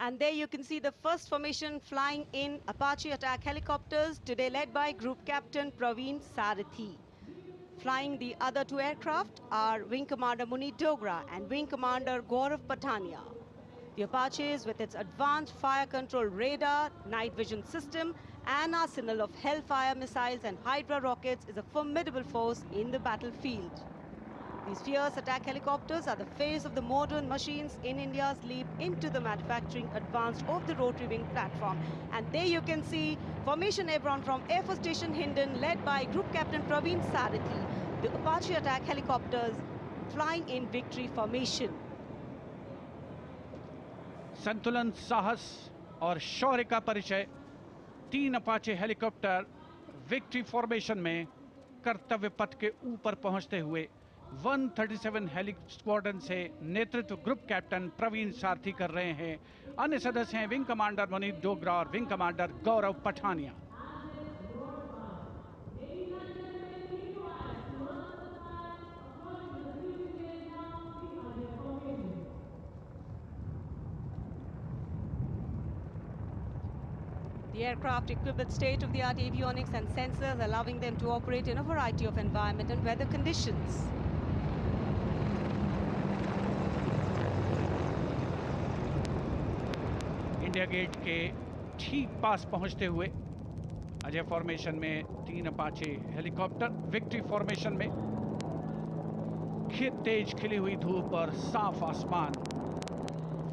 And there you can see the first formation flying in Apache attack helicopters, today led by Group Captain Praveen Sarathi. Flying the other two aircraft are Wing Commander Munit Dogra and Wing Commander Gaurav Patania. The Apaches, with its advanced fire control radar, night vision system, and arsenal of Hellfire missiles and Hydra rockets, is a formidable force in the battlefield. These fierce attack helicopters are the face of the modern machines in India's leap into the manufacturing advanced of the rotary wing platform. And there you can see Formation Airborne from Air Force Station Hindon, led by Group Captain Praveen Sarathi. The Apache attack helicopters flying in victory formation. संतुलन, साहस और शौर्य का परिचय 3 Apache helicopter victory formation में कर्तव्य पथ के ऊपर पहुंचते हुए 137 हेली स्क्वाड्रन से नेतृत्व ग्रुप कैप्टन प्रवीण सारथी कर रहे हैं। अन्य सदस्य हैं विंग कमांडर मुनीत डोगरा और wing commander Gaurav Pathania. The aircraft equipped with state-of-the-art avionics and sensors, allowing them to operate in a variety of environment and weather conditions. India Gate के ठीक पास पहुंचते हुए अजय फॉर्मेशन में 3 अपाचे हेलीकॉप्टर विक्ट्री फॉर्मेशन में तेज खिली हुई धूप और साफ आसमान,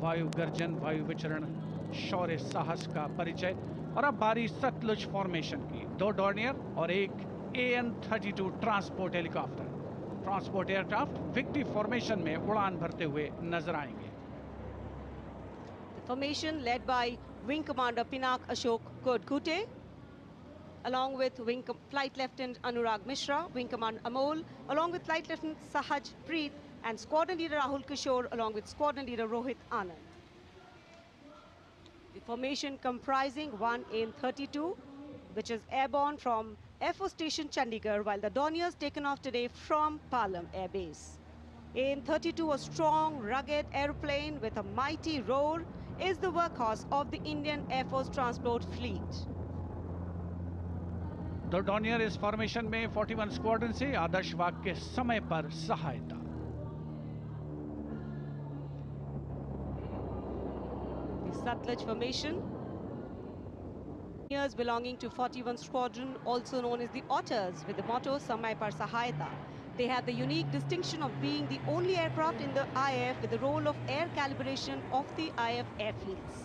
वायु गर्जन, वायु विचरण, शौर्य साहस का परिचय। और अब बारी सतलुज फॉर्मेशन की। 2 डॉर्नियर और एक AN-32 transport helicopter, transport aircraft victory formation में उड़ान भरते हुए नजर आएंगे। Formation led by Wing Commander Pinak Ashok Kodkute, along with Flight Lieutenant Anurag Mishra, Wing Commander Amol, along with Flight Lieutenant Sahaj Preet, and Squadron Leader Rahul Kishore, along with Squadron Leader Rohit Anand. The formation comprising one AN-32, which is airborne from Air Force Station Chandigarh, while the Dorniers taken off today from Palam Air Base. AN-32, a strong, rugged aeroplane with a mighty roar, is the workhorse of the Indian Air Force transport fleet. दो Dornier इस formation में 41 squadron से आदर्श वाक के समय पर सहायता। The Satluj formation, Dorniers belonging to 41 Squadron, also known as the Otters, with the motto Samay Par Sahayata. They have the unique distinction of being the only aircraft in the IF with the role of air calibration of the IF airfields.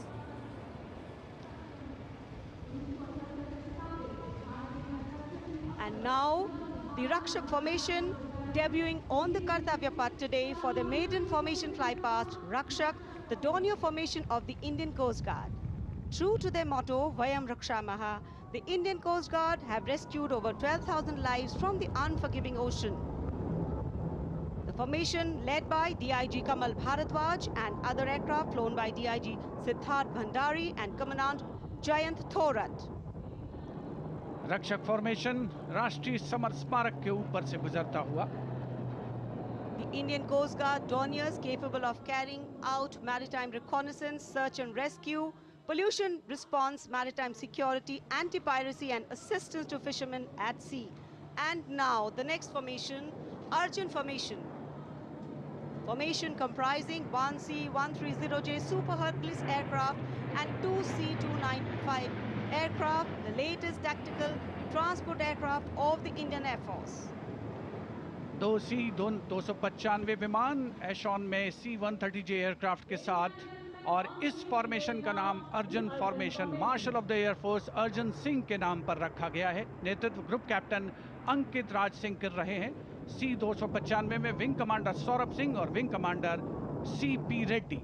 And now, the Rakshak formation debuting on the Kartavya Path today for the maiden formation fly past Rakshak, the Dornier formation of the Indian Coast Guard. True to their motto, Vayam Rakshamaha, the Indian Coast Guard have rescued over 12,000 lives from the unforgiving ocean. The formation led by DIG Kamal Bharadwaj and other aircraft flown by DIG Siddharth Bhandari and Commandant Jayant Thorat. रक्षक formation राष्ट्रीय summer स्मारक के ऊपर से गुजरता हुआ। The Indian Coast Guard Dorniers capable of carrying out maritime reconnaissance, search and rescue, pollution response, maritime security, anti-piracy and assistance to fishermen at sea. And now the next formation, Arjun formation. Formation comprising 1 C-130J Super Hercules aircraft and 2 C-295 aircraft, the latest tactical transport aircraft of the Indian Air Force. 2 C-295 विमान एशॉन में C-130J aircraft के साथ, और इस formation का नाम Arjun formation marshal of the air force Arjun Singh के नाम पर रखा गया है। नेतृत्व ग्रुप कैप्टन अंकित राज सिंह कर रहे हैं। C-295 में विंग कमांडर सौरभ सिंह और wing commander CP Reddy.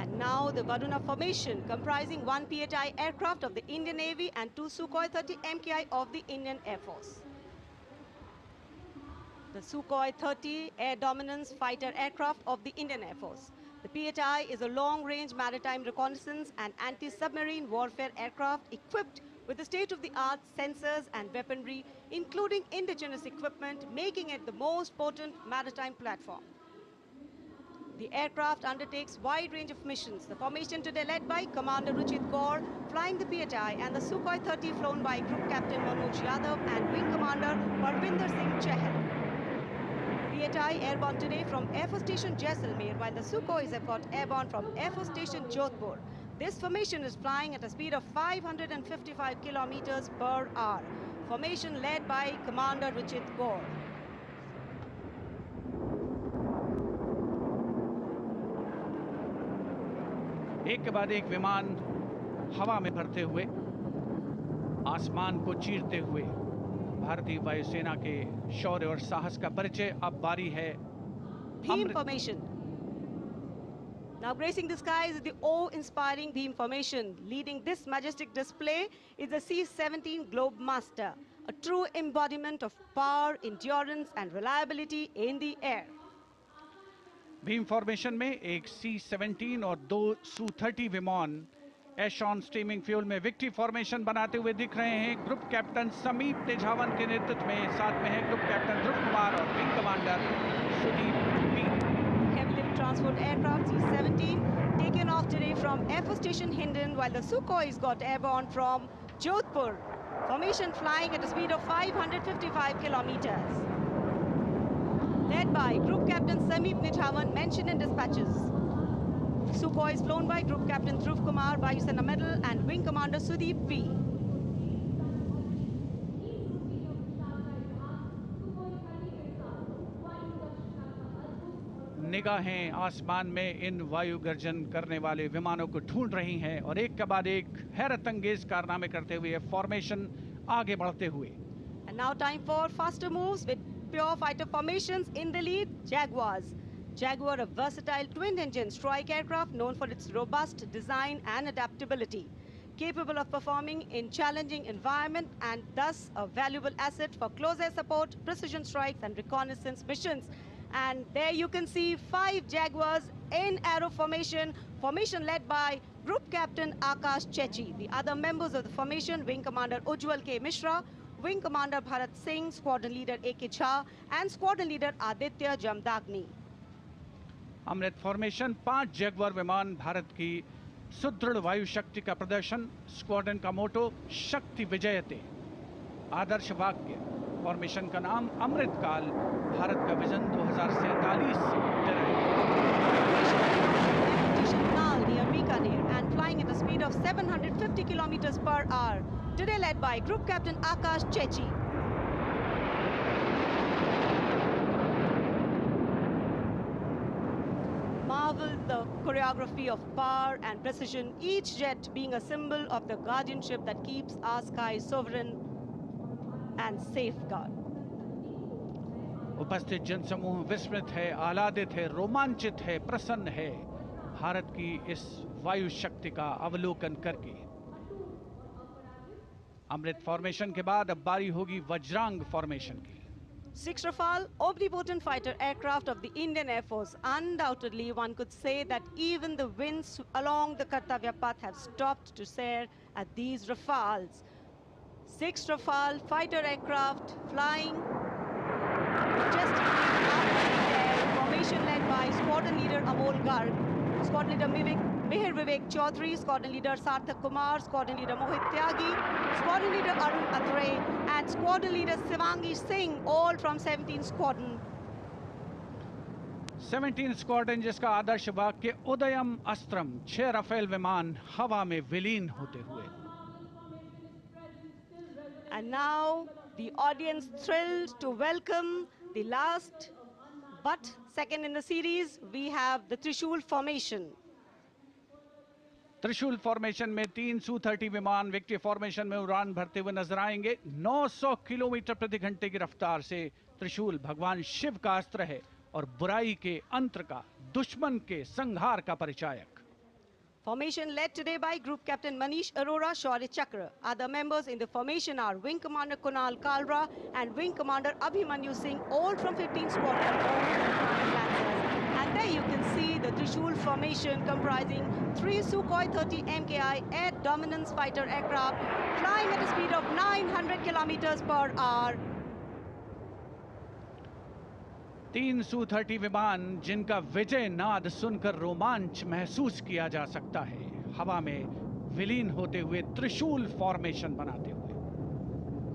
And now the Varuna formation comprising 1 PHI aircraft of the Indian Navy and 2 Sukhoi 30 MKI of the Indian Air Force. The Sukhoi 30 air dominance fighter aircraft of the Indian Air Force. The PHI is a long-range maritime reconnaissance and anti-submarine warfare aircraft equipped with the state-of-the-art sensors and weaponry, including indigenous equipment, making it the most potent maritime platform. The aircraft undertakes wide range of missions. The formation today led by Commander Ruchit Kaur, flying the PHI, and the Sukhoi 30 flown by Group Captain Manoj Yadav and Wing Commander Parvinder Singh Chahal. PHI airborne today from Air Force Station Jaisalmer, while the Sukhois have got airborne from Air Force Station Jodhpur. This formation is flying at a speed of 555 kilometers per hour. Formation led by Commander Ruchit Kaur. एक के बाद एक विमान हवा में भरते हुए, आसमान को चीरते हुए भारतीय वायुसेना के शौर्य और साहस का परिचय। अब बारी है Beam formation. Now gracing the skies is the awe-inspiring beam formation. Leading this majestic display is the C-17 Globemaster, a true embodiment of power, endurance and reliability in the air. Beam formation में एक C-17 और 2 Su-30 विमान एशॉन steaming fuel में victory formation बनाते हुए दिख रहे हैं। ग्रुप कैप्टन समीप तेजावन के नेतृत्व में, साथ में है ग्रुप कैप्टन ध्रुव कुमार और wing commander Sudeep P. Heavy lift transport aircraft C-17 taken off today from Air Force Station Hindon, while the Sukhois got airborne from Jodhpur. Formation flying at a speed of 555 kilometers. Led by Group Captain Sameep Nithawan, mentioned in dispatches. Sukhois flown by Group Captain Dhruv Kumar, Vayusena Medal, and Wing Commander Sudeep P. निगाहें आसमान में इन वायु गर्जन करने वाले विमानों को ढूंढ रही हैं और एक के बाद एक हैरत अंगेज कारनामे करते हुए फॉर्मेशन आगे बढ़ते हुए। And now time for faster moves with pure fighter formations. In the lead, Jaguars. Jaguar, a versatile twin-engine strike aircraft known for its robust design and adaptability, capable of performing in challenging environment and thus a valuable asset for close air support, precision strikes and reconnaissance missions. And there you can see 5 Jaguars in arrow formation, formation led by Group Captain Akash Chechi. The other members of the formation, Wing Commander Ujjwal K. Mishra, Wing Commander Bharat Singh, Squadron Leader A.K. Jha and Squadron Leader Aditya Jamdagni. Amrit formation 5 Jaguar विमान, भारत की सुदृढ़ वायु शक्ति का प्रदर्शन। Squadron का मोटो शक्ति विजयते, आदर्श वाक्य। फॉर्मेशन का नाम अमृत काल, भारत का vision 2047 near Bikaner and flying at a speed of 750 kilometers per hour. Today led by Group Captain Akash Chechi. Marvel the choreography of power and precision, each jet being a symbol of the guardianship that keeps our skies sovereign and safeguard. उपस्थित जनसमूह विस्मित है, आह्लादित है, रोमांचित है, प्रसन्न है भारत की इस वायु शक्ति का अवलोकन करके। अमृत फॉर्मेशन के बाद अब बारी होगी वज्रांग फॉर्मेशन की। 6 Rafale, omnipotent fighter aircraft of the Indian Air Force. Undoubtedly, one could say that even the winds along the Kartavya path have stopped to stare at these Rafales. 6 Rafale fighter aircraft flying majestically up in the air. Formation led by Squadron Leader Amol Garg, Squadron Leader Mihir Vivek Chaudhary, Squadron Leader Sarthak Kumar, Squadron Leader Mohit Tyagi, Squadron Leader Arun Athare, and Squadron Leader Shivangi Singh, all from 17 Squadron. 17 squadron, जिसका आदर्श वाक्य उदयम अस्त्रम, 6 Rafale विमान हवा में विलीन होते हुए। And now the audience thrilled to welcome the last but second in the series. We have the Trishul formation. त्रिशूल formation में 3 Su-30 विमान विक्ट्री फॉर्मेशन में उड़ान भरते हुए नजर आएंगे। 900 किलोमीटर प्रति घंटे की रफ्तार से त्रिशूल भगवान शिव का अस्त्र है और बुराई के अंत का, दुश्मन के संहार का परिचायक। Formation led today by Group Captain Manish Arora, Shaurya Chakra. Other members in the formation are Wing Commander Kunal Kalra and Wing Commander Abhimanyu Singh, all from 15 Squadron. And there you can see the Trishul formation comprising 3 Sukhoi 30 MKI air dominance fighter aircraft flying at a speed of 900 kilometers per hour. तीन Su-30 विमान जिनका विजय नाद सुनकर रोमांच महसूस किया जा सकता है, हवा में विलीन होते हुए त्रिशूल फॉर्मेशन बनाते हुए।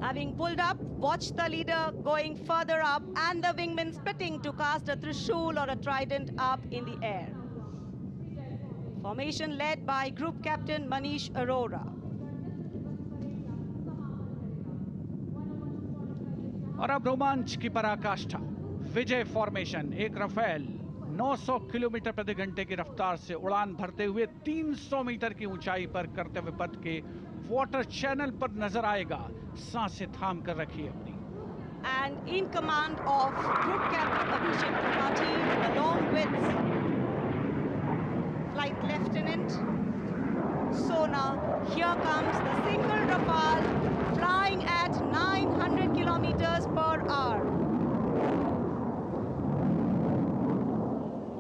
Having pulled up, watch the leader going further up and the wingmen spitting to cast a trishul or a trident up in the air. Formation led by Group Captain Manish Arora. और अब रोमांच की पराकाष्ठा, विजय formation. एक Rafale 900 kilometre प्रति घंटे की रफ्तार से उड़ान भरते हुए 300 मीटर की ऊंचाई पर कर्तव्य पथ के वाटर चैनल पर नजर आएगा। सांसें थाम कर रखिए अपनी। And in command of Group Captain Abhishek Tripathi along with Flight Lieutenant Sona, here comes the single Rafale flying at 900 kilometers per hour.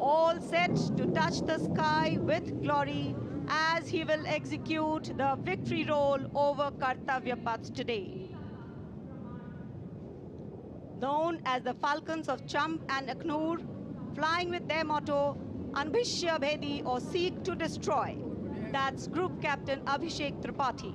All set to touch the sky with glory as he will execute the victory roll over Kartavya Path today. Known as the Falcons of Champ and Aknoor, flying with their motto, Anbhishya Bhedi or Seek to Destroy. That's Group Captain Abhishek Tripathi.